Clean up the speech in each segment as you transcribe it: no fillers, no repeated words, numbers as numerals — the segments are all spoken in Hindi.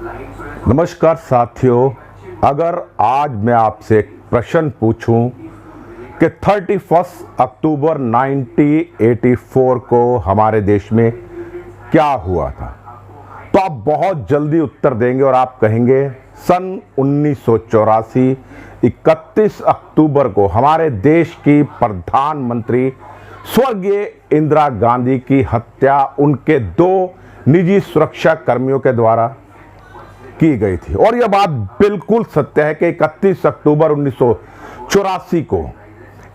नमस्कार साथियों, अगर आज मैं आपसे एक प्रश्न पूछूं कि 31 अक्टूबर 1984 को हमारे देश में क्या हुआ था, तो आप बहुत जल्दी उत्तर देंगे और आप कहेंगे सन 1984 31 अक्टूबर को हमारे देश की प्रधानमंत्री स्वर्गीय इंदिरा गांधी की हत्या उनके 2 निजी सुरक्षा कर्मियों के द्वारा की गई थी। और यह बात बिल्कुल सत्य है कि 31 अक्टूबर 1984 को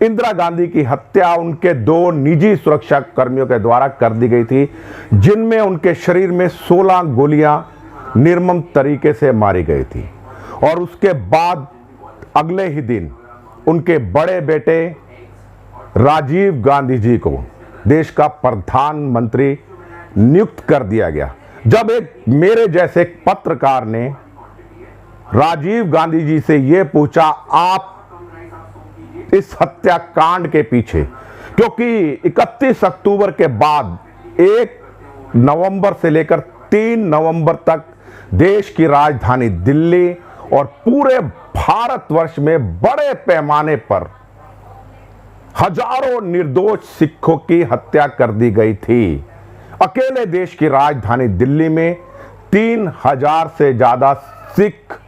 इंदिरा गांधी की हत्या उनके 2 निजी सुरक्षा कर्मियों के द्वारा कर दी गई थी, जिनमें उनके शरीर में 16 गोलियां निर्मम तरीके से मारी गई थी। और उसके बाद अगले ही दिन उनके बड़े बेटे राजीव गांधी जी को देश का प्रधानमंत्री नियुक्त कर दिया गया। जब एक मेरे जैसे एक पत्रकार ने राजीव गांधी जी से यह पूछा, आप इस हत्याकांड के पीछे, क्योंकि 31 अक्टूबर के बाद 1 नवंबर से लेकर 3 नवंबर तक देश की राजधानी दिल्ली और पूरे भारतवर्ष में बड़े पैमाने पर हजारों निर्दोष सिखों की हत्या कर दी गई थी। अकेले देश की राजधानी दिल्ली में 3000 से ज्यादा सिख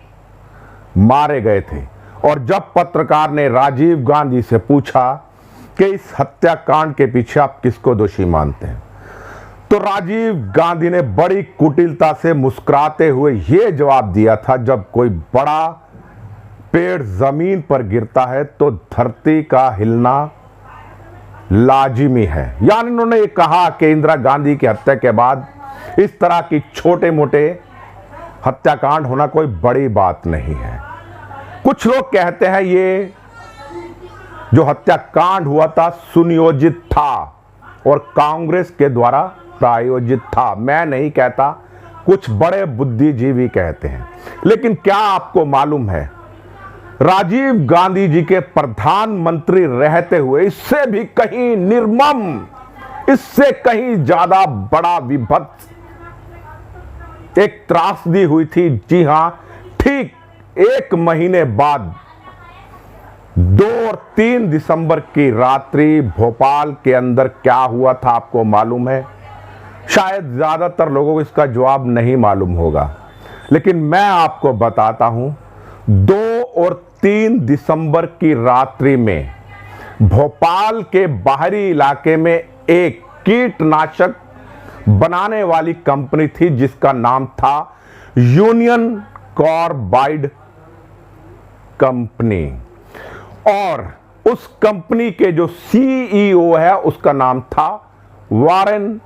मारे गए थे। और जब पत्रकार ने राजीव गांधी से पूछा कि इस हत्याकांड के पीछे आप किसको दोषी मानते हैं, तो राजीव गांधी ने बड़ी कुटिलता से मुस्कुराते हुए यह जवाब दिया था, जब कोई बड़ा पेड़ जमीन पर गिरता है तो धरती का हिलना लाजिमी है। यानी उन्होंने कहा कि इंदिरा गांधी की हत्या के बाद इस तरह की छोटे मोटे हत्याकांड होना कोई बड़ी बात नहीं है। कुछ लोग कहते हैं ये जो हत्याकांड हुआ था सुनियोजित था और कांग्रेस के द्वारा प्रायोजित था। मैं नहीं कहता, कुछ बड़े बुद्धिजीवी कहते हैं। लेकिन क्या आपको मालूम है, राजीव गांधी जी के प्रधानमंत्री रहते हुए इससे भी कहीं निर्मम, इससे कहीं ज्यादा बड़ा विभत्स एक त्रासदी हुई थी। जी हां, ठीक 1 महीने बाद 2 और 3 दिसंबर की रात्रि भोपाल के अंदर क्या हुआ था आपको मालूम है? शायद ज्यादातर लोगों को इसका जवाब नहीं मालूम होगा, लेकिन मैं आपको बताता हूं। 2 और 3 दिसंबर की रात्रि में भोपाल के बाहरी इलाके में एक कीटनाशक बनाने वाली कंपनी थी जिसका नाम था यूनियन कार्बाइड कंपनी। और उस कंपनी के जो सीईओ है उसका नाम था वारेन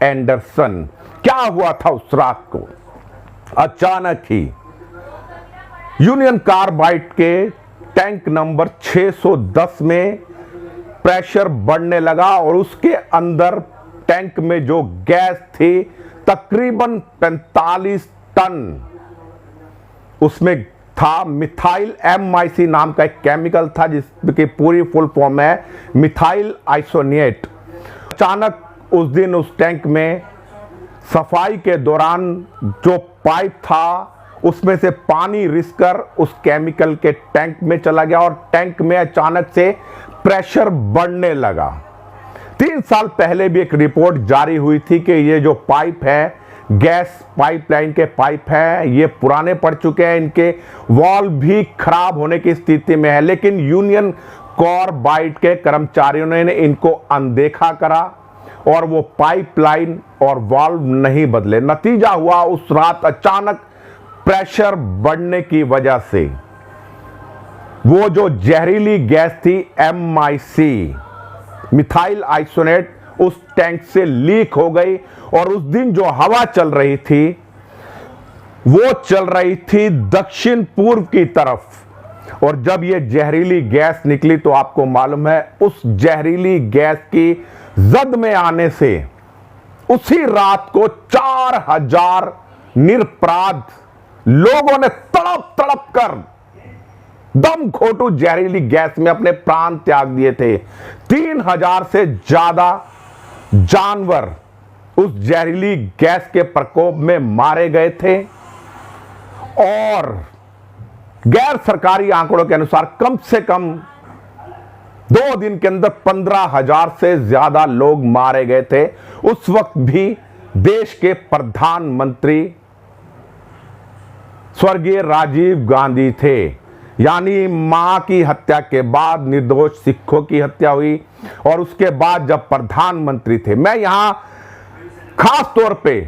एंडरसन। क्या हुआ था उस रात को? अचानक ही यूनियन कार्बाइड के टैंक नंबर 610 में प्रेशर बढ़ने लगा और उसके अंदर टैंक में जो गैस थी तकरीबन 45 टन, उसमें था मिथाइल MIC नाम का एक केमिकल था जिसकी पूरी फुल फॉर्म है मिथाइल आइसोनिएट। अचानक उस दिन उस टैंक में सफाई के दौरान जो पाइप था उसमें से पानी रिसकर उस केमिकल के टैंक में चला गया और टैंक में अचानक से प्रेशर बढ़ने लगा। 3 साल पहले भी एक रिपोर्ट जारी हुई थी कि ये जो पाइप है, गैस पाइपलाइन के पाइप हैं, ये पुराने पड़ चुके हैं, इनके वॉल्व भी खराब होने की स्थिति में है। लेकिन यूनियन कार्बाइड के कर्मचारियों ने इनको अनदेखा करा और वो पाइपलाइन और वॉल्व नहीं बदले। नतीजा हुआ उस रात अचानक प्रेशर बढ़ने की वजह से वो जो जहरीली गैस थी MIC मिथाइल आइसोनेट उस टैंक से लीक हो गई। और उस दिन जो हवा चल रही थी वो चल रही थी दक्षिण पूर्व की तरफ। और जब ये जहरीली गैस निकली तो आपको मालूम है उस जहरीली गैस की जद में आने से उसी रात को 4000 निरपराध लोगों ने तड़प तड़प कर दम घोटू जहरीली गैस में अपने प्राण त्याग दिए थे। 3000 से ज्यादा जानवर उस जहरीली गैस के प्रकोप में मारे गए थे। और गैर सरकारी आंकड़ों के अनुसार कम से कम 2 दिन के अंदर 15,000 से ज्यादा लोग मारे गए थे। उस वक्त भी देश के प्रधानमंत्री स्वर्गीय राजीव गांधी थे। यानी मां की हत्या के बाद निर्दोष सिखों की हत्या हुई और उसके बाद जब प्रधानमंत्री थे, मैं यहां खास तौर पे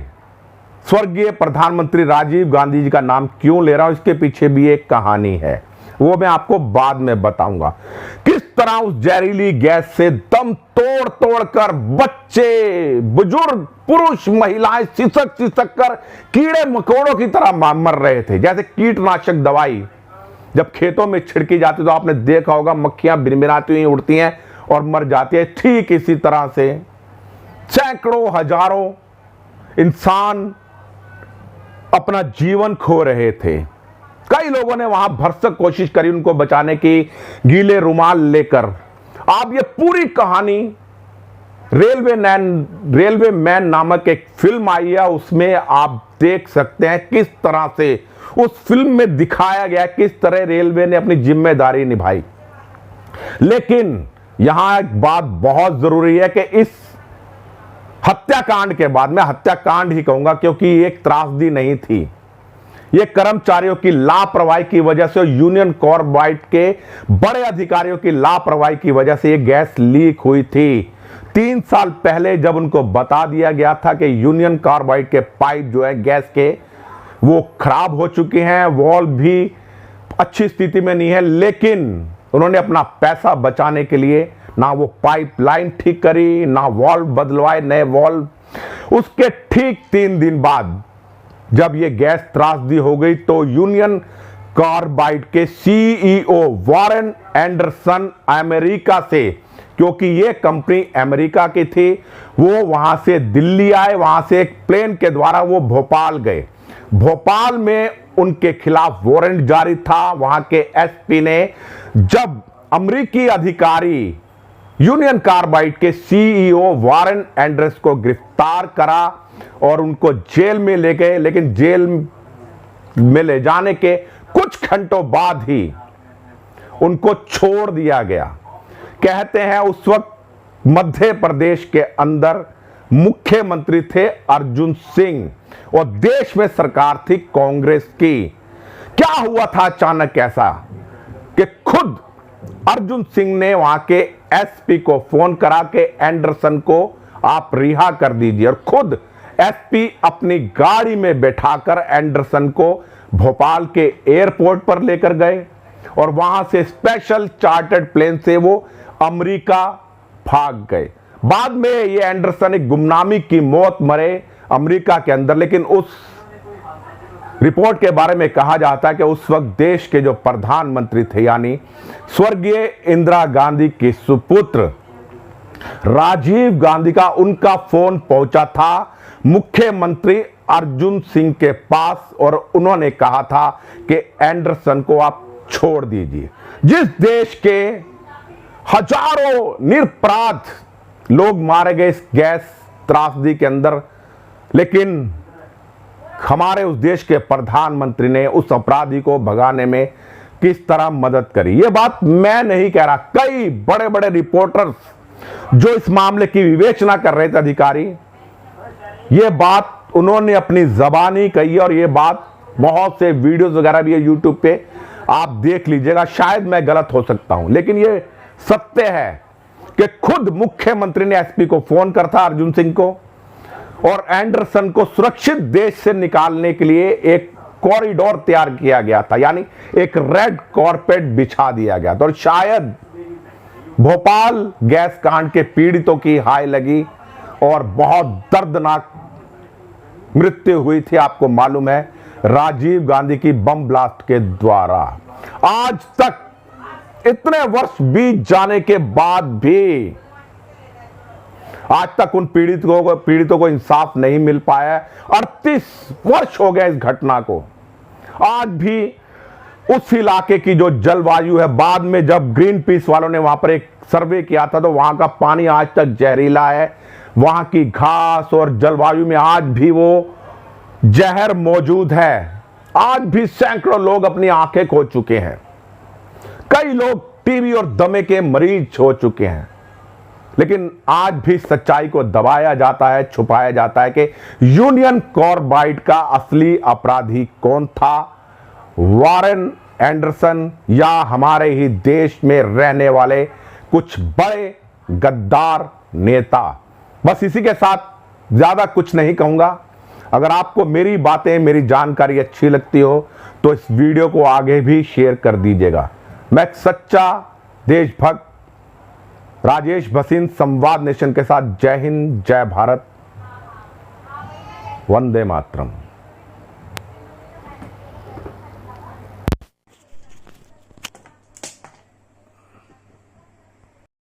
स्वर्गीय प्रधानमंत्री राजीव गांधी जी का नाम क्यों ले रहा हूं, इसके पीछे भी एक कहानी है, वो मैं आपको बाद में बताऊंगा। किस तरह उस जहरीली गैस से दम तोड़ तोड़ कर बच्चे, बुजुर्ग, पुरुष, महिलाएं सिसक सिसक कर कीड़े मकोड़ों की तरह मर रहे थे। जैसे कीटनाशक दवाई जब खेतों में छिड़की जाती तो आपने देखा होगा मक्खियां बिनबिनाती हुई उड़ती हैं और मर जाती है। ठीक इसी तरह से सैकड़ों हजारों इंसान अपना जीवन खो रहे थे। कई लोगों ने वहां भरसक कोशिश करी उनको बचाने की, गीले रुमाल लेकर। आप ये पूरी कहानी रेलवे मैन नामक एक फिल्म आई है, उसमें आप देख सकते हैं किस तरह से उस फिल्म में दिखाया गया किस तरह रेलवे ने अपनी जिम्मेदारी निभाई। लेकिन यहां एक बात बहुत जरूरी है कि इस हत्याकांड के बाद, मैं हत्याकांड ही कहूंगा क्योंकि एक त्रासदी नहीं थी, ये कर्मचारियों की लापरवाही की वजह से, यूनियन कार्बाइड के बड़े अधिकारियों की लापरवाही की वजह से ये गैस लीक हुई थी। 3 साल पहले जब उनको बता दिया गया था कि यूनियन कार्बाइड के पाइप जो है गैस के वो खराब हो चुके हैं, वॉल्व भी अच्छी स्थिति में नहीं है, लेकिन उन्होंने अपना पैसा बचाने के लिए ना वो पाइपलाइन ठीक करी, ना वॉल्व बदलवाए नए वॉल्व। उसके ठीक 3 दिन बाद जब ये गैस त्रासदी हो गई तो यूनियन कार्बाइड के सीईओ वॉरेन एंडरसन अमेरिका से, क्योंकि ये कंपनी अमेरिका की थी, वो वहां से दिल्ली आए, वहां से एक प्लेन के द्वारा वो भोपाल गए। भोपाल में उनके खिलाफ वारंट जारी था। वहां के एसपी ने जब अमेरिकी अधिकारी यूनियन कार्बाइड के सीईओ वॉरेन एंडरसन को गिरफ्तार करा और उनको जेल में ले गए, लेकिन जेल में ले जाने के कुछ घंटों बाद ही उनको छोड़ दिया गया। कहते हैं उस वक्त मध्य प्रदेश के अंदर मुख्यमंत्री थे अर्जुन सिंह और देश में सरकार थी कांग्रेस की। क्या हुआ था अचानक ऐसा कि खुद अर्जुन सिंह ने वहां के एसपी को फोन करा कि एंडरसन को आप रिहा कर दीजिए, और खुद एसपी अपनी गाड़ी में बैठाकर एंडरसन को भोपाल के एयरपोर्ट पर लेकर गए और वहां से स्पेशल चार्टर्ड प्लेन से वो अमेरिका भाग गए। बाद में ये एंडरसन एक गुमनामी की मौत मरे अमेरिका के अंदर, लेकिन उस रिपोर्ट के बारे में कहा जाता है कि उस वक्त देश के जो प्रधानमंत्री थे यानी स्वर्गीय इंदिरा गांधी के सुपुत्र राजीव गांधी का उनका फोन पहुंचा था मुख्यमंत्री अर्जुन सिंह के पास और उन्होंने कहा था कि एंडरसन को आप छोड़ दीजिए। जिस देश के हजारों निरपराध लोग मारे गए इस गैस त्रासदी के अंदर, लेकिन हमारे उस देश के प्रधानमंत्री ने उस अपराधी को भगाने में किस तरह मदद करी। यह बात मैं नहीं कह रहा, कई बड़े बड़े रिपोर्टर्स जो इस मामले की विवेचना कर रहे थे अधिकारी, यह बात उन्होंने अपनी जबानी कही और यह बात बहुत से वीडियोस वगैरह भी है यूट्यूब पे, आप देख लीजिएगा। शायद मैं गलत हो सकता हूं, लेकिन यह सत्य है कि खुद मुख्यमंत्री ने एसपी को फोन कर था अर्जुन सिंह को और एंडरसन को सुरक्षित देश से निकालने के लिए एक कॉरिडोर तैयार किया गया था, यानी एक रेड कॉर्पेट बिछा दिया गया था। और शायद भोपाल गैस कांड के पीड़ितों की हाय लगी और बहुत दर्दनाक मृत्यु हुई थी, आपको मालूम है, राजीव गांधी की बम ब्लास्ट के द्वारा। आज तक इतने वर्ष बीत जाने के बाद भी आज तक उन पीड़ितों को इंसाफ नहीं मिल पाया। 38 वर्ष हो गए इस घटना को। आज भी उस इलाके की जो जलवायु है, बाद में जब ग्रीन पीस वालों ने वहां पर एक सर्वे किया था तो वहां का पानी आज तक जहरीला है, वहां की घास और जलवायु में आज भी वो जहर मौजूद है। आज भी सैकड़ों लोग अपनी आंखें खो चुके हैं, कई लोग टीबी और दमे के मरीज हो चुके हैं, लेकिन आज भी सच्चाई को दबाया जाता है, छुपाया जाता है कि यूनियन कार्बाइड का असली अपराधी कौन था, वॉरेन एंडरसन या हमारे ही देश में रहने वाले कुछ बड़े गद्दार नेता। बस इसी के साथ ज्यादा कुछ नहीं कहूंगा। अगर आपको मेरी बातें, मेरी जानकारी अच्छी लगती हो तो इस वीडियो को आगे भी शेयर कर दीजिएगा। मैं एक सच्चा देशभक्त राजेश भसीन, संवाद नेशन के साथ। जय हिंद, जय भारत, वंदे मातरम।